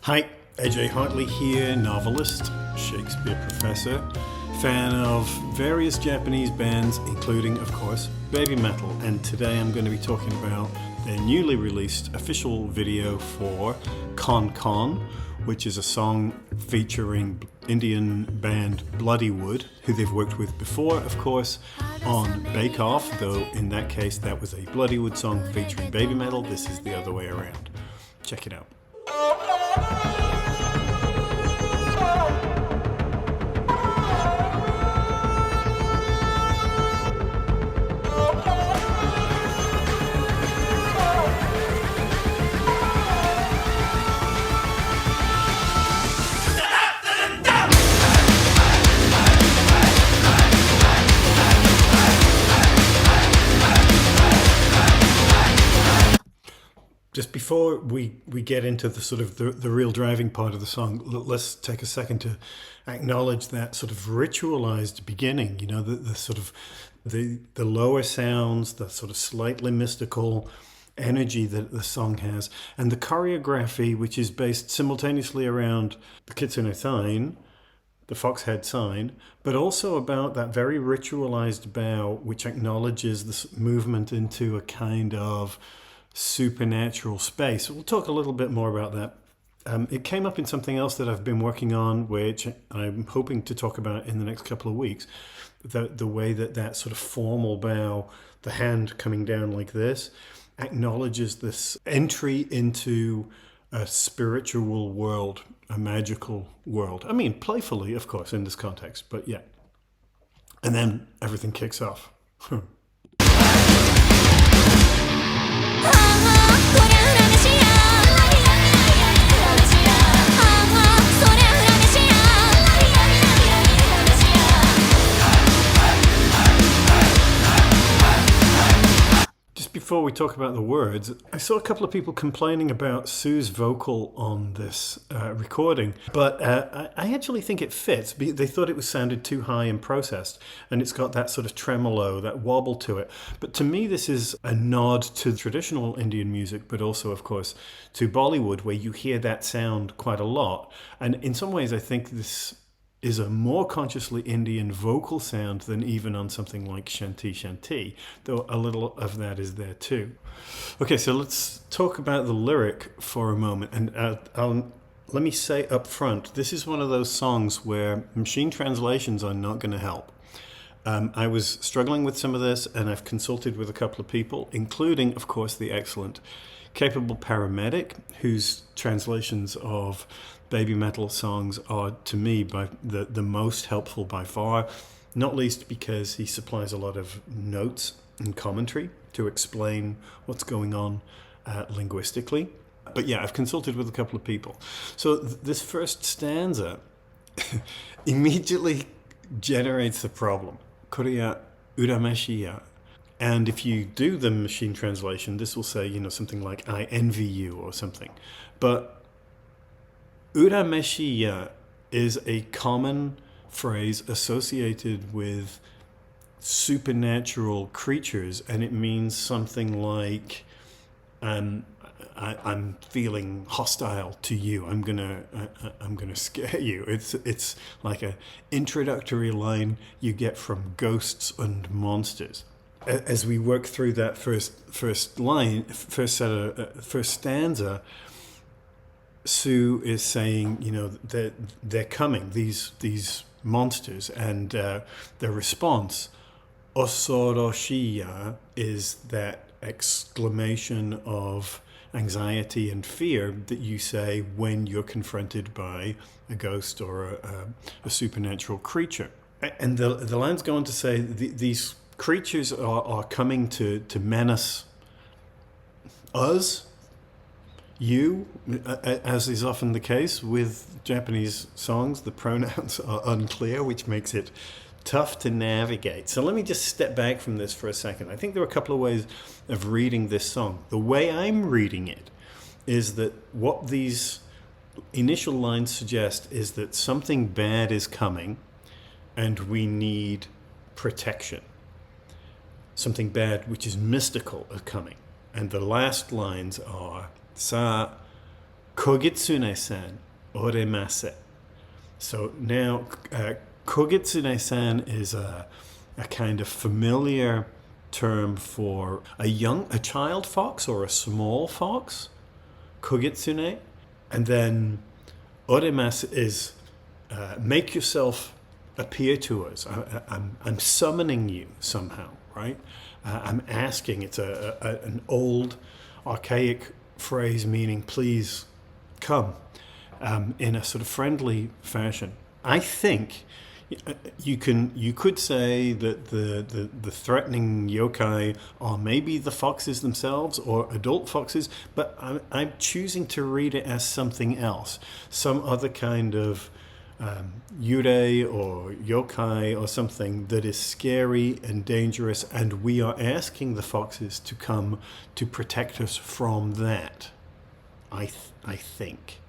Hi, AJ Hartley here, novelist, Shakespeare professor, fan of various Japanese bands, including, of course, BABYMETAL. And today I'm going to be talking about their newly released official video for Kon Kon, which is a song featuring Indian band Bloodywood, who they've worked with before, of course, on Bake Off, though in that case that was a Bloodywood song featuring BABYMETAL. This is the other way around. Check it out. Just before we get into the sort of the real driving part of the song, let's take a second to acknowledge that sort of ritualized beginning, you know, the sort of the lower sounds, the sort of slightly mystical energy that the song has, and the choreography, which is based simultaneously around the kitsune sign, the fox head sign, but also about that very ritualized bow, which acknowledges this movement into a kind of supernatural space. We'll talk a little bit more about that. It came up in something else that I've been working on, which I'm hoping to talk about in the next couple of weeks. The way that sort of formal bow, the hand coming down like this, acknowledges this entry into a spiritual world, a magical world. I mean, playfully, of course, in this context, but yeah. And then everything kicks off. Before we talk about the words, I saw a couple of people complaining about Sue's vocal on this recording, but I actually think it fits. They thought it sounded too high and processed, and it's got that sort of tremolo, that wobble to it. But to me, this is a nod to traditional Indian music, but also, of course, to Bollywood, where you hear that sound quite a lot. And in some ways, I think this is a more consciously Indian vocal sound than even on something like Shanti Shanti, though a little of that is there too. Okay, so let's talk about the lyric for a moment. And let me say up front, this is one of those songs where machine translations are not going to help. I was struggling with some of this, and I've consulted with a couple of people, including, of course, the excellent Capable Paramedic, whose translations of BABYMETAL songs are, to me, by the most helpful by far, not least because he supplies a lot of notes and commentary to explain what's going on linguistically. But yeah, I've consulted with a couple of people. So this first stanza immediately generates the problem. Korea urameshiya. And if you do the machine translation, this will say, you know, something like, I envy you or something. But urameshiya is a common phrase associated with supernatural creatures, and it means something like, I'm feeling hostile to you. I'm gonna scare you. It's like an introductory line you get from ghosts and monsters. As we work through that first stanza, Sue is saying, you know, that they're coming, these monsters, and their response, Osoroshiya, is that exclamation of anxiety and fear that you say when you're confronted by a ghost or a supernatural creature. And the lines go on to say these creatures are coming to menace us, you, as is often the case with Japanese songs. The pronouns are unclear, which makes it tough to navigate. So let me just step back from this for a second. I think there are a couple of ways of reading this song. The way I'm reading it is that what these initial lines suggest is that something bad is coming and we need protection. Something bad which is mystical is coming. And the last lines are Sa Kogitsune-san oremase. So now, Kogitsune-san is a kind of familiar term for a child fox or a small fox, Kogitsune. And then oremasu is make yourself appear to us. I'm summoning you somehow, right? I'm asking. It's an old, archaic phrase meaning please come, in a sort of friendly fashion. I think you could say that the threatening yokai are maybe the foxes themselves or adult foxes, but I'm choosing to read it as something else, some other kind of yurei or yokai or something that is scary and dangerous, and we are asking the foxes to come to protect us from that. I think.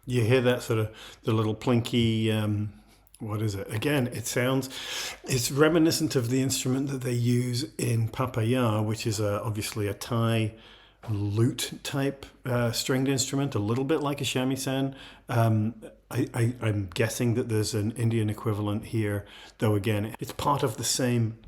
You hear that sort of the little plinky, what is it? Again, it's reminiscent of the instrument that they use in papaya, which is obviously a Thai lute type stringed instrument, a little bit like a shamisen. I'm guessing that there's an Indian equivalent here, though again, it's part of the same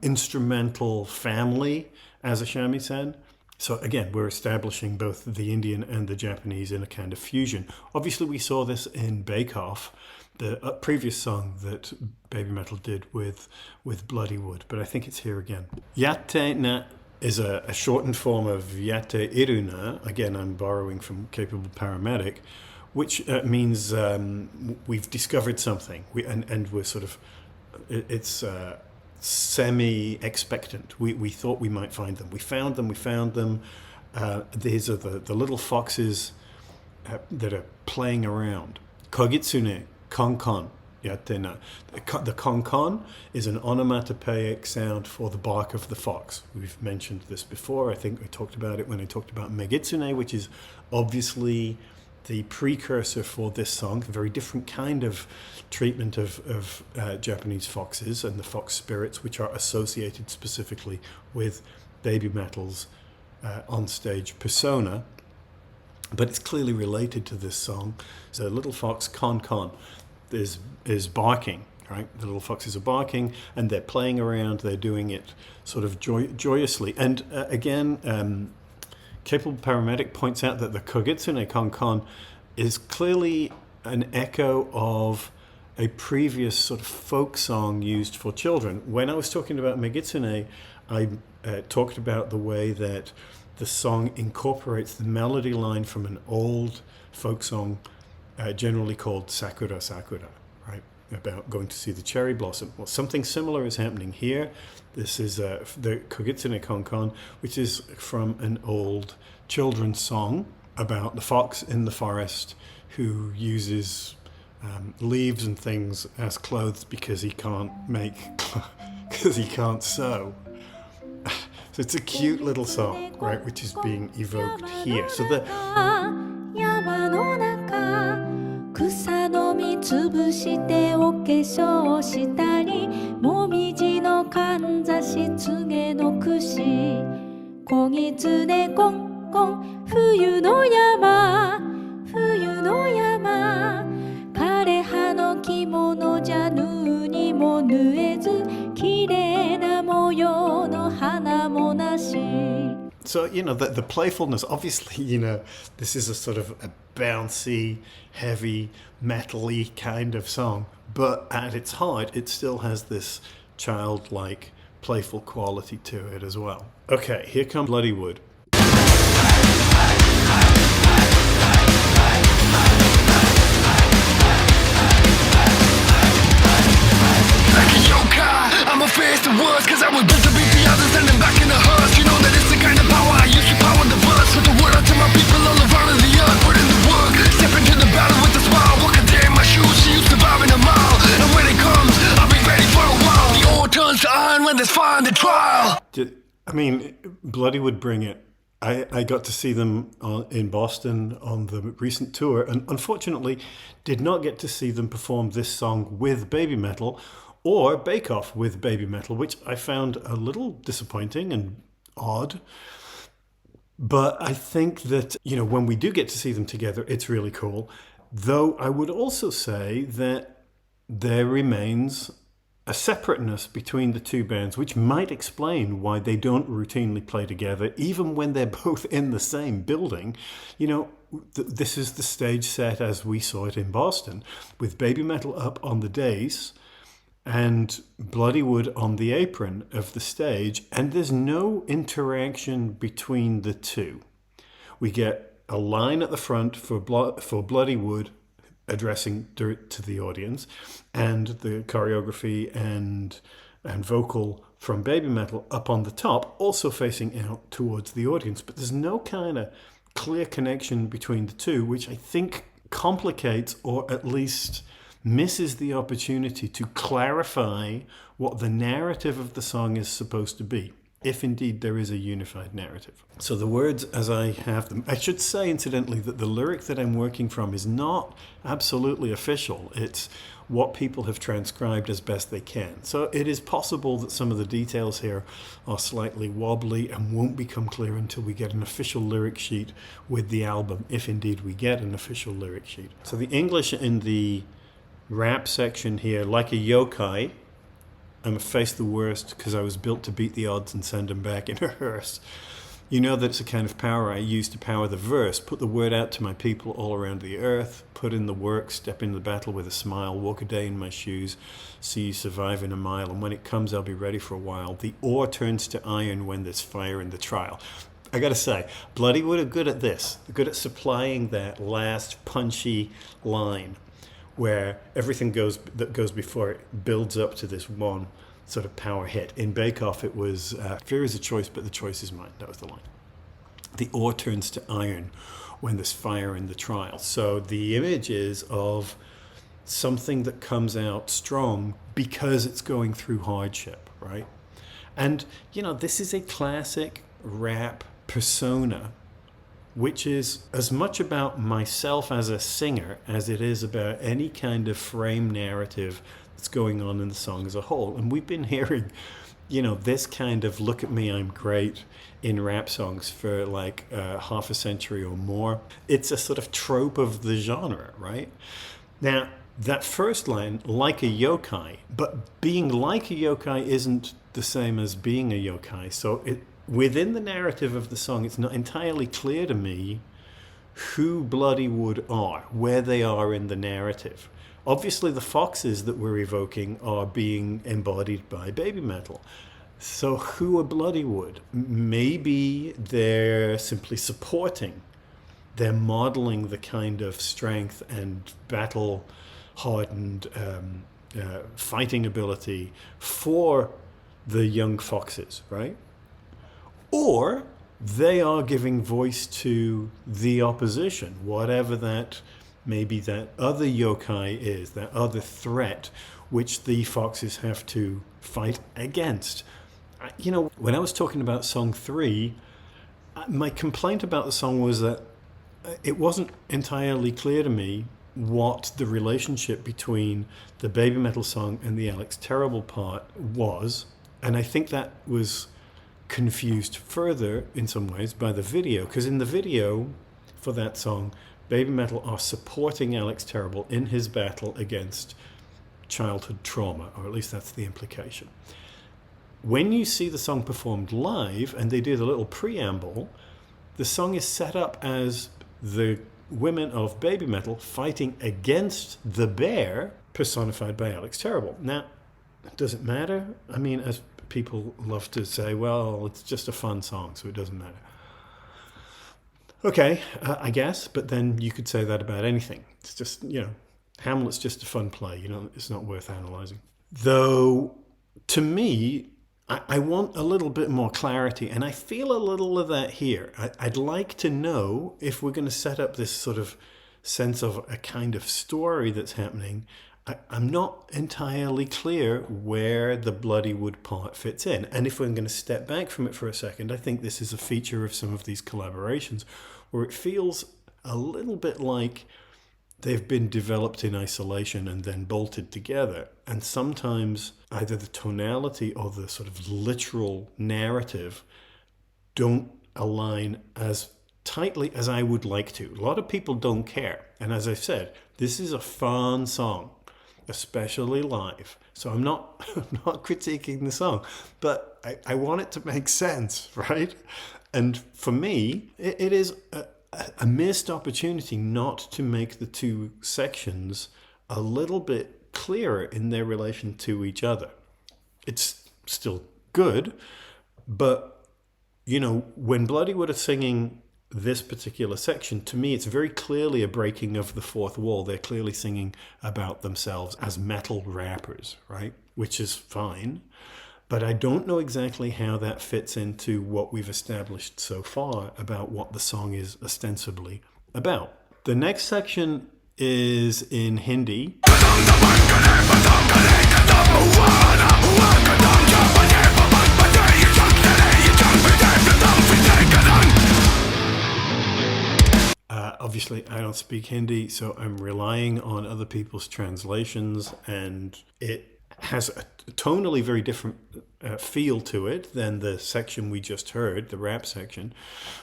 instrumental family as a shamisen. So again, we're establishing both the Indian and the Japanese in a kind of fusion. Obviously, we saw this in Bake Off, the previous song that BABYMETAL did with Bloodywood, but I think it's here again. Yatte na is a shortened form of yatte iruna. Again, I'm borrowing from Capable Paramedic, which means we've discovered something, and we're sort of, it's semi-expectant. We thought we might find them. We found them. These are the little foxes that are playing around. Kogitsune, Kon Kon, yatte. The Kon Kon is an onomatopoeic sound for the bark of the fox. We've mentioned this before. I think I talked about it when I talked about Megitsune, which is obviously the precursor for this song, a very different kind of treatment of Japanese foxes and the fox spirits, which are associated specifically with BABYMETAL's onstage persona. But it's clearly related to this song. So little fox Kon Kon is barking, right? The little foxes are barking and they're playing around. They're doing it sort of joyously. And again, Capable Paramedic points out that the Kogitsune Kon Kon is clearly an echo of a previous sort of folk song used for children. When I was talking about Megitsune, I talked about the way that the song incorporates the melody line from an old folk song generally called Sakura Sakura, right? About going to see the cherry blossom. Well, something similar is happening here. This is the Kogitsune Kon Kon, which is from an old children's song about the fox in the forest who uses leaves and things as clothes because he can't sew. So it's a cute little song, right, which is being evoked here. So the 草の実つぶしてお化粧したりもみじのかんざしつげのくしこぎつねこんこん冬の山枯葉の着物じゃ縫うにも縫えずきれいな模様の花もなし So, the playfulness, obviously, this is a sort of a bouncy, heavy, metal-y kind of song, but at its heart, it still has this childlike, playful quality to it as well. Okay, here comes Bloodywood. I'm a face the words cause I was built to beat the others standing back in the hearse. You know that it's the kind of power I use to power the verse. Put the word out to my people all around the earth. Put in the work, step into the battle with a smile. Walk a day in my shoes, she used to vibe in a mile. And when it comes, let us find the trial. I mean, Bloodywood bring it. I got to see them in Boston on the recent tour, and unfortunately did not get to see them perform this song with BABYMETAL or Bake Off with BABYMETAL, which I found a little disappointing and odd. But I think that, you know, when we do get to see them together, it's really cool. Though I would also say that there remains a separateness between the two bands, which might explain why they don't routinely play together, even when they're both in the same building. You know, this is the stage set as we saw it in Boston, with BABYMETAL up on the dais and Bloodywood on the apron of the stage, and there's no interaction between the two. We get a line at the front for Bloodywood addressing to the audience, and the choreography and vocal from BABYMETAL up on the top, also facing out towards the audience. But there's no kind of clear connection between the two, which I think complicates or at least misses the opportunity to clarify what the narrative of the song is supposed to be, if indeed there is a unified narrative. So the words as I have them, I should say incidentally that the lyric that I'm working from is not absolutely official. It's what people have transcribed as best they can. So it is possible that some of the details here are slightly wobbly and won't become clear until we get an official lyric sheet with the album, if indeed we get an official lyric sheet. So the English in the rap section here, like a yokai, I'm face the worst because I was built to beat the odds and send them back in a hearse. You know that it's a kind of power I use to power the verse. Put the word out to my people all around the earth. Put in the work, step into the battle with a smile. Walk a day in my shoes, see you survive in a mile. And when it comes, I'll be ready for a while. The ore turns to iron when there's fire in the trial. I gotta say, Bloodywood are good at this. They're good at supplying that last punchy line, where everything that goes before it builds up to this one sort of power hit. In Bake Off, it was fear is a choice, but the choice is mine. That was the line. The ore turns to iron when there's fire in the trial. So the image is of something that comes out strong because it's going through hardship, right? And, you know, this is a classic rap persona, which is as much about myself as a singer as it is about any kind of frame narrative that's going on in the song as a whole. And we've been hearing, you know, this kind of look at me, I'm great in rap songs for like half a century or more. It's a sort of trope of the genre, right? Now, that first line, like a yokai, but being like a yokai isn't the same as being a yokai. So within the narrative of the song, it's not entirely clear to me who Bloodywood are, where they are in the narrative. Obviously, the foxes that we're evoking are being embodied by BABYMETAL. So who are Bloodywood? Maybe they're simply supporting. They're modeling the kind of strength and battle-hardened fighting ability for the young foxes, right? Or they are giving voice to the opposition, whatever that maybe that other yokai is, that other threat which the foxes have to fight against. You know, when I was talking about song 3, my complaint about the song was that it wasn't entirely clear to me what the relationship between the BABYMETAL song and the Alex Terrible part was. And I think that was confused further in some ways by the video, because in the video for that song, BABYMETAL are supporting Alex Terrible in his battle against childhood trauma, or at least that's the implication. When you see the song performed live and they do the little preamble, the song is set up as the women of BABYMETAL fighting against the bear personified by Alex Terrible. Now, does it matter? I mean, as people love to say, well, it's just a fun song, so it doesn't matter. Okay, I guess, but then you could say that about anything. It's just, you know, Hamlet's just a fun play, you know, it's not worth analysing. Though, to me, I want a little bit more clarity, and I feel a little of that here. I'd like to know if we're going to set up this sort of sense of a kind of story that's happening. I'm not entirely clear where the Bloodywood part fits in. And if we're going to step back from it for a second, I think this is a feature of some of these collaborations where it feels a little bit like they've been developed in isolation and then bolted together. And sometimes either the tonality or the sort of literal narrative don't align as tightly as I would like to. A lot of people don't care. And as I said, this is a fun song, especially live. So I'm not critiquing the song, but I want it to make sense, right? And for me, it is a missed opportunity not to make the two sections a little bit clearer in their relation to each other. It's still good, but you know, when Bloodywood are singing this particular section, to me, it's very clearly a breaking of the fourth wall. They're clearly singing about themselves as metal rappers, right? Which is fine. But I don't know exactly how that fits into what we've established so far about what the song is ostensibly about. The next section is in Hindi. Obviously, I don't speak Hindi, so I'm relying on other people's translations, and it has a tonally very different feel to it than the section we just heard, the rap section.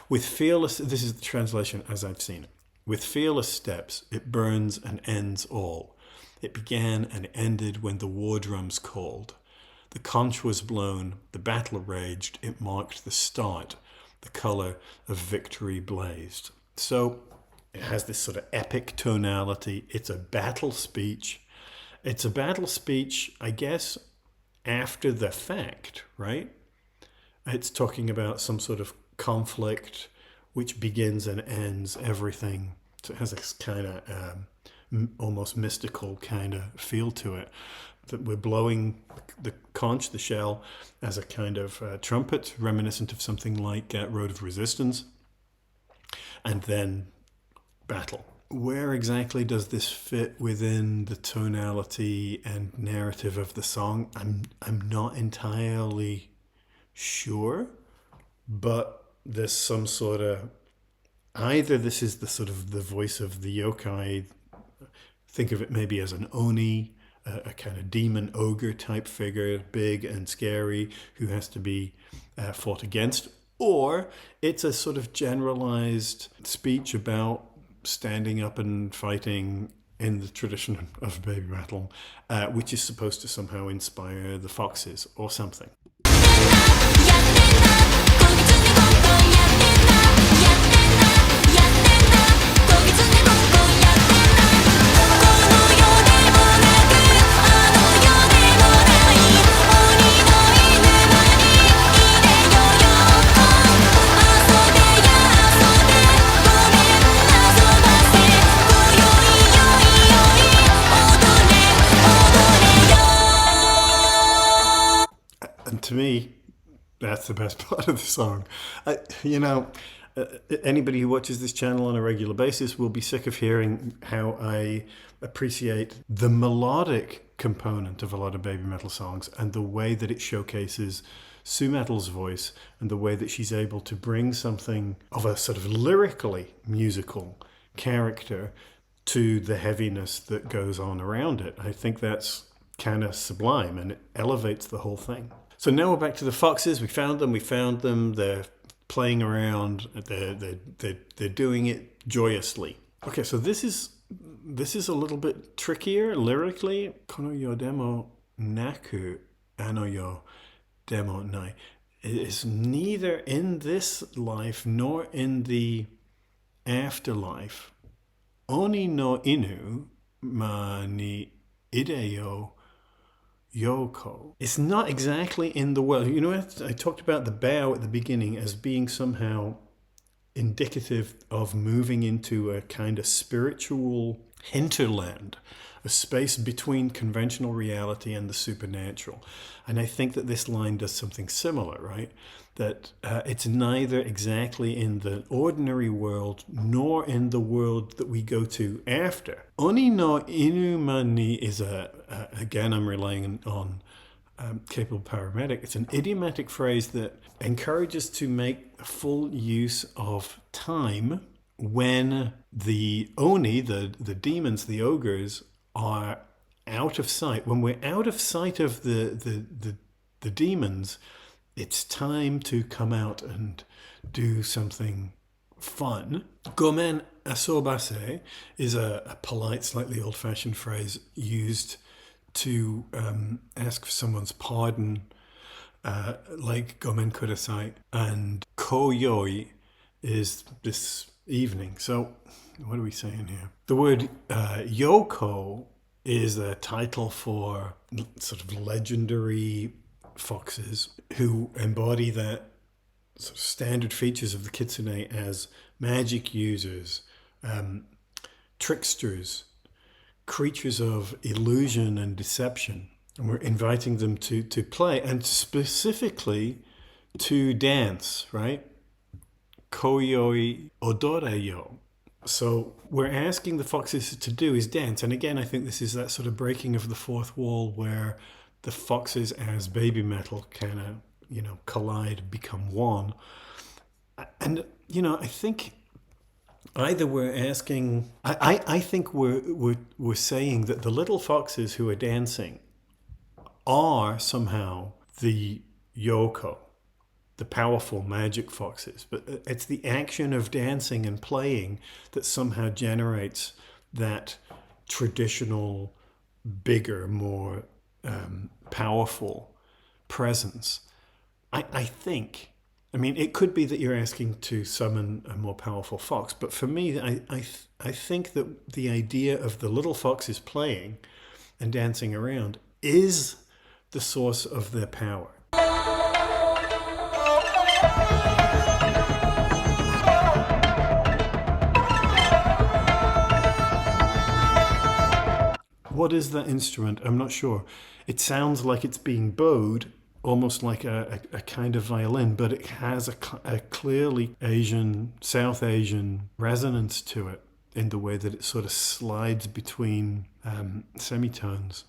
With fearless, this is the translation as I've seen it. With fearless steps, it burns and ends all. It began and ended when the war drums called. The conch was blown, the battle raged, it marked the start. The color of victory blazed. So it has this sort of epic tonality. It's a battle speech. It's a battle speech, I guess, after the fact, right? It's talking about some sort of conflict which begins and ends everything. So it has this kind of almost mystical kind of feel to it. That we're blowing the conch, the shell, as a kind of trumpet, reminiscent of something like Road of Resistance. And then battle. Where exactly does this fit within the tonality and narrative of the song? I'm not entirely sure, but there's some sort of, either this is the sort of the voice of the yokai, think of it maybe as an oni, a kind of demon ogre type figure, big and scary, who has to be fought against, or it's a sort of generalized speech about standing up and fighting in the tradition of BABYMETAL, which is supposed to somehow inspire the Foxes or something. To me, that's the best part of the song. Anybody who watches this channel on a regular basis will be sick of hearing how I appreciate the melodic component of a lot of BABYMETAL songs and the way that it showcases Sue Metal's voice and the way that she's able to bring something of a sort of lyrically musical character to the heaviness that goes on around it. I think that's kind of sublime and it elevates the whole thing. So now we're back to the Foxes. We found them. They're playing around. They're doing it joyously. Okay, so this is a little bit trickier lyrically. Kono yo demo naku, ano yo demo nai. It is neither in this life nor in the afterlife. Oni no inu ma ni ideyo Yoko. It's not exactly in the world. You know, I talked about the bow at the beginning as being somehow indicative of moving into a kind of spiritual hinterland, a space between conventional reality and the supernatural. And I think that this line does something similar, right? That it's neither exactly in the ordinary world nor in the world that we go to after. Oni no inuma ni is again, I'm relying on capable paramedic. It's an idiomatic phrase that encourages to make full use of time when the oni, the demons, the ogres, are out of sight. When we're out of sight of the demons, it's time to come out and do something fun. Gomen asobase is a polite, slightly old-fashioned phrase used to ask for someone's pardon, like gomen kudasai. And koyoi is this evening. So what are we saying here? The word yoko is a title for sort of legendary foxes who embody that sort of standard features of the kitsune as magic users, tricksters, creatures of illusion and deception. And we're inviting them to play, and specifically to dance, right? Koyoi odoreyo. So we're asking the foxes to do is dance. And again, I think this is that sort of breaking of the fourth wall where the foxes as baby metal kind of, collide, become one. And, I think either we're asking, I think we're saying that the little foxes who are dancing are somehow the yoko, the powerful magic foxes. But it's the action of dancing and playing that somehow generates that traditional, bigger, more powerful presence. I think, it could be that you're asking to summon a more powerful fox, but for me, I think that the idea of the little foxes playing and dancing around is the source of their power. What is that instrument? I'm not sure. It sounds like it's being bowed, almost like a kind of violin, but it has a clearly South Asian resonance to it in the way that it sort of slides between semitones.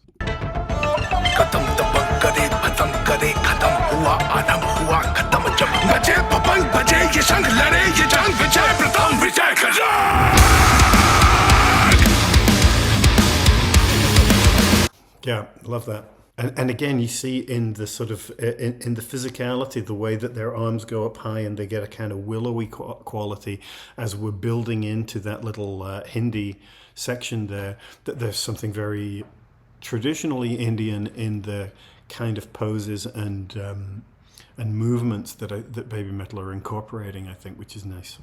Yeah, love that. And again, you see in the sort of in the physicality, the way that their arms go up high and they get a kind of willowy quality as we're building into that little Hindi section there, that there's something very traditionally Indian in the kind of poses and movements that Baby Metal are incorporating, I think, which is nice.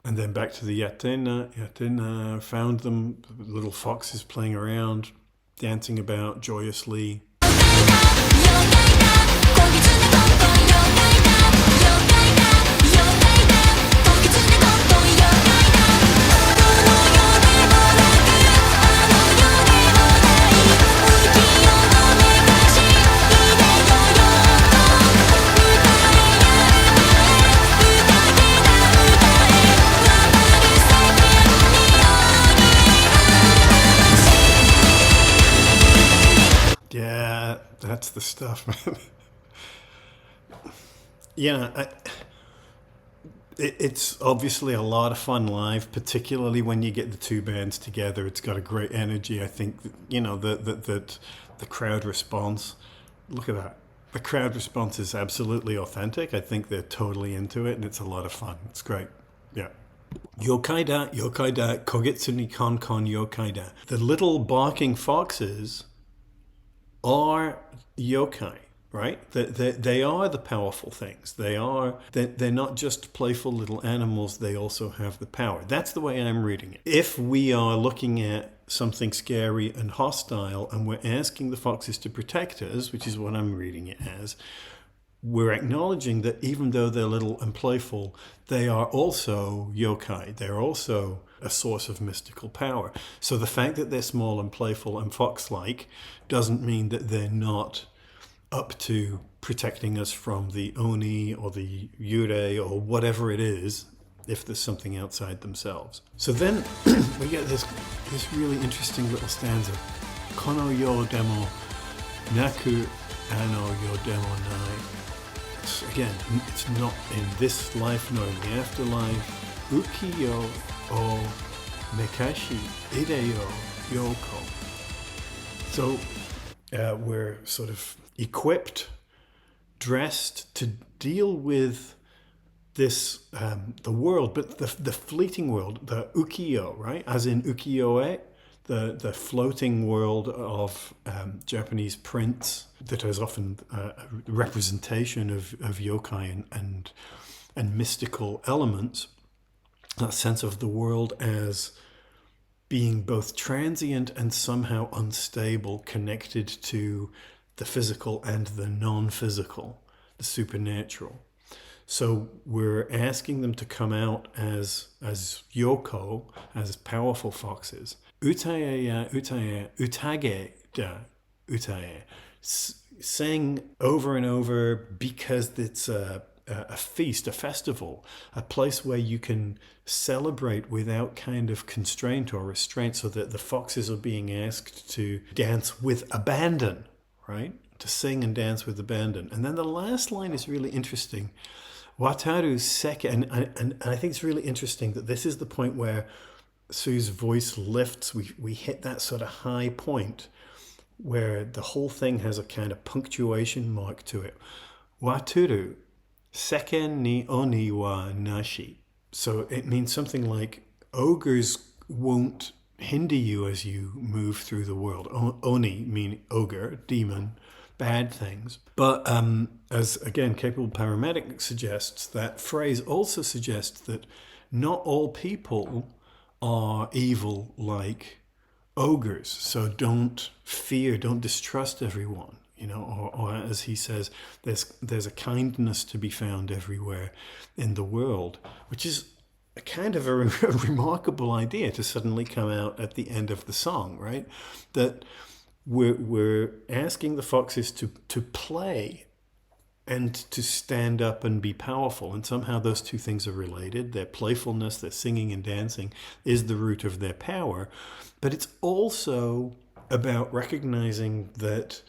And then back to the Yatin, found them, little foxes playing around, dancing about joyously. Yeah, that's the stuff, man. It's obviously a lot of fun live, particularly when you get the two bands together. It's got a great energy. I think, the crowd response, look at that. The crowd response is absolutely authentic. I think they're totally into it, and it's a lot of fun. It's great. Yeah. Yokai da, kogetsu ni Kon Kon yokai da. The little barking foxes are yokai. right? They are the powerful things. They're not just playful little animals. They also have the power. That's the way I'm reading it. If we are looking at something scary and hostile and we're asking the foxes to protect us, which is what I'm reading it as, we're acknowledging that even though they're little and playful, they are also yokai. They're also a source of mystical power. So the fact that they're small and playful and fox-like doesn't mean that they're not up to protecting us from the oni or the yurei or whatever it is, if there's something outside themselves. So then we get this really interesting little stanza. Kono yo demo naku ano yo demo nai. Again, it's not in this life nor in the afterlife. Ukiyo o mekashi ideyo yoko. So we're sort of equipped, dressed to deal with this, the world, but the fleeting world, the ukiyo, right? As in ukiyo-e, the floating world of Japanese prints that is often a representation of yokai and mystical elements. That sense of the world as being both transient and somehow unstable, connected to the physical and the non-physical, the supernatural. So we're asking them to come out as yoko, as powerful foxes. Utaye ya utaye, utage da utaye. Sing over and over because it's a feast, a festival, a place where you can celebrate without kind of constraint or restraint, so that the foxes are being asked to dance with abandon, right? To sing and dance with abandon. And then the last line is really interesting. Wataru seke, and I think it's really interesting that this is the point where Sue's voice lifts. We hit that sort of high point where the whole thing has a kind of punctuation mark to it. Wataru seke ni oni wa nashi. So it means something like ogres won't hinder you as you move through the world. Oni mean ogre, demon, bad things. But as again, Capable Paramedic suggests, that phrase also suggests that not all people are evil like ogres. So don't fear, don't distrust everyone. You know, or as he says, there's a kindness to be found everywhere in the world, which is a kind of a remarkable idea to suddenly come out at the end of the song, right? That we're asking the foxes to play and to stand up and be powerful, and somehow those two things are related. Their playfulness, their singing and dancing, is the root of their power, but it's also about recognizing that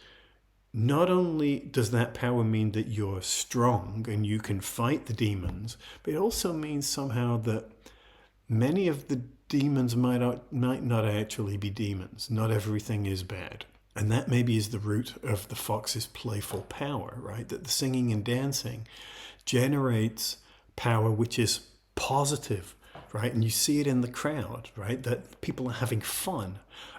not only does that power mean that you're strong and you can fight the demons, but it also means somehow that many of the demons might not actually be demons. Not everything is bad. And that maybe is the root of the fox's playful power, right? That the singing and dancing generates power which is positive, right? And you see it in the crowd, right? That people are having fun,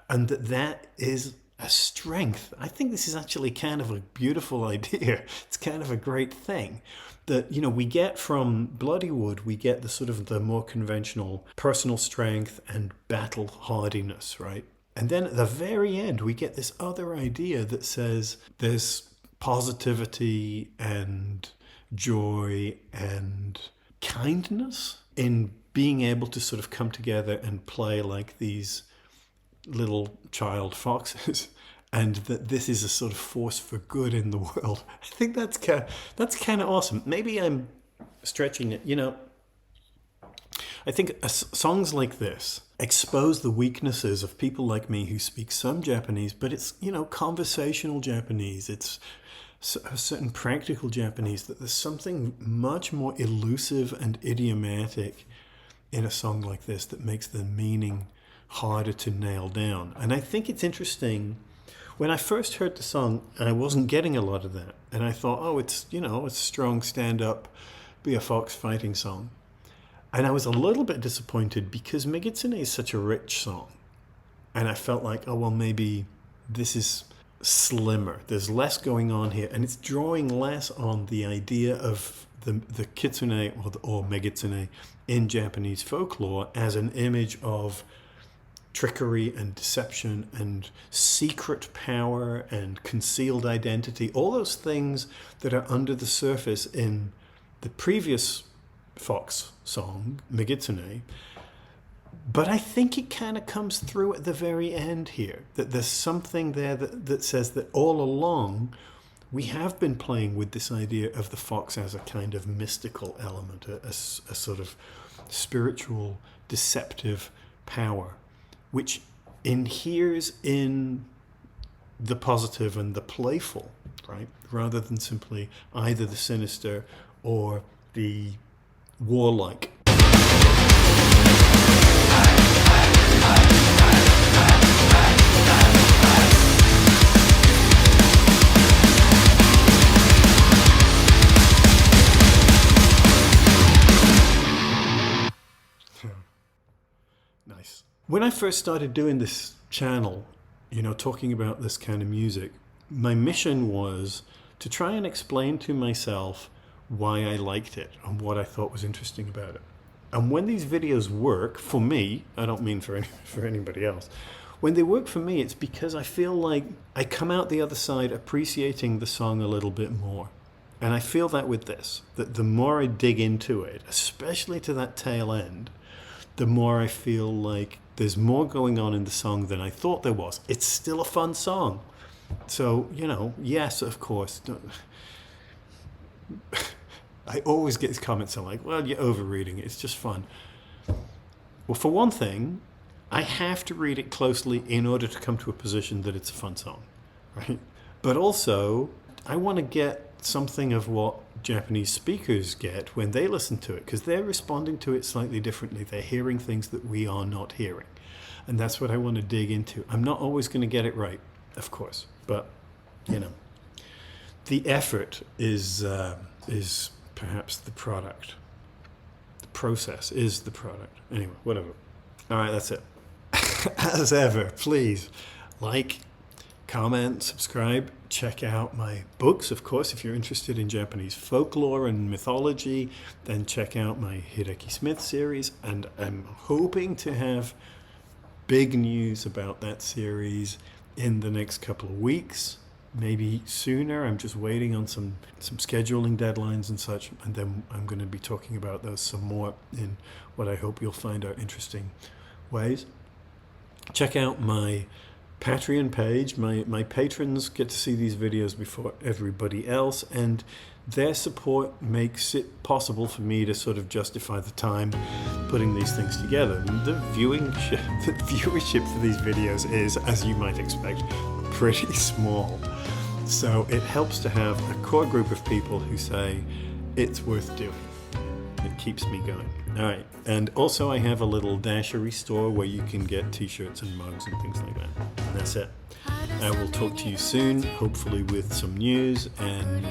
and that is a strength. I think this is actually kind of a beautiful idea. It's kind of a great thing that, you know, we get from Bloodywood. We get the sort of the more conventional personal strength and battle hardiness, right? And then at the very end, we get this other idea that says there's positivity and joy and kindness in being able to sort of come together and play like these little child foxes, and that this is a sort of force for good in the world. I think that's kind of awesome. Maybe I'm stretching it, you know. I think songs like this expose the weaknesses of people like me who speak some Japanese, but it's, you know, conversational Japanese. It's a certain practical Japanese, that there's something much more elusive and idiomatic in a song like this that makes the meaning harder to nail down. And I think it's interesting. When I first heard the song, I wasn't getting a lot of that. And I thought, oh, it's, you know, it's a strong stand-up, be a fox fighting song. And I was a little bit disappointed because Megitsune is such a rich song. And I felt like, oh, well, maybe this is slimmer. There's less going on here, and it's drawing less on the idea of the kitsune or megitsune in Japanese folklore as an image of trickery and deception and secret power and concealed identity, all those things that are under the surface in the previous fox song, Megitsune. But I think it kind of comes through at the very end here, that there's something there that says that all along we have been playing with this idea of the fox as a kind of mystical element, a sort of spiritual, deceptive power, which inheres in the positive and the playful, right? Rather than simply either the sinister or the warlike. Nice. When I first started doing this channel, talking about this kind of music, my mission was to try and explain to myself why I liked it and what I thought was interesting about it. And when these videos work, for me, I don't mean for anybody else, when they work for me, it's because I feel like I come out the other side appreciating the song a little bit more. And I feel that with this, that the more I dig into it, especially to that tail end, the more I feel like there's more going on in the song than I thought there was. It's still a fun song. So, yes, of course. I always get these comments like, well, you're overreading it. It's just fun. Well, for one thing, I have to read it closely in order to come to a position that it's a fun song, right? But also, I want to get something of what Japanese speakers get when they listen to it, because they're responding to it slightly differently. They're hearing things that we are not hearing. And that's what I want to dig into. I'm not always going to get it right, of course, but, the effort is perhaps the product. The process is the product. Anyway, whatever. All right, that's it. As ever, please like, comment, subscribe, check out my books, of course. If you're interested in Japanese folklore and mythology, then check out my Hideki Smith series. And I'm hoping to have big news about that series in the next couple of weeks, maybe sooner. I'm just waiting on some scheduling deadlines and such, and then I'm going to be talking about those some more in what I hope you'll find are interesting ways. Check out my Patreon page. My patrons get to see these videos before everybody else, and their support makes it possible for me to sort of justify the time putting these things together. The viewership for these videos is, as you might expect, pretty small. So it helps to have a core group of people who say it's worth doing. It keeps me going. All right. And also I have a little Dashery store where you can get t-shirts and mugs and things like that. And that's it. I will talk to you soon, hopefully with some news. And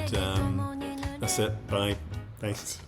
that's it. Bye. Thanks.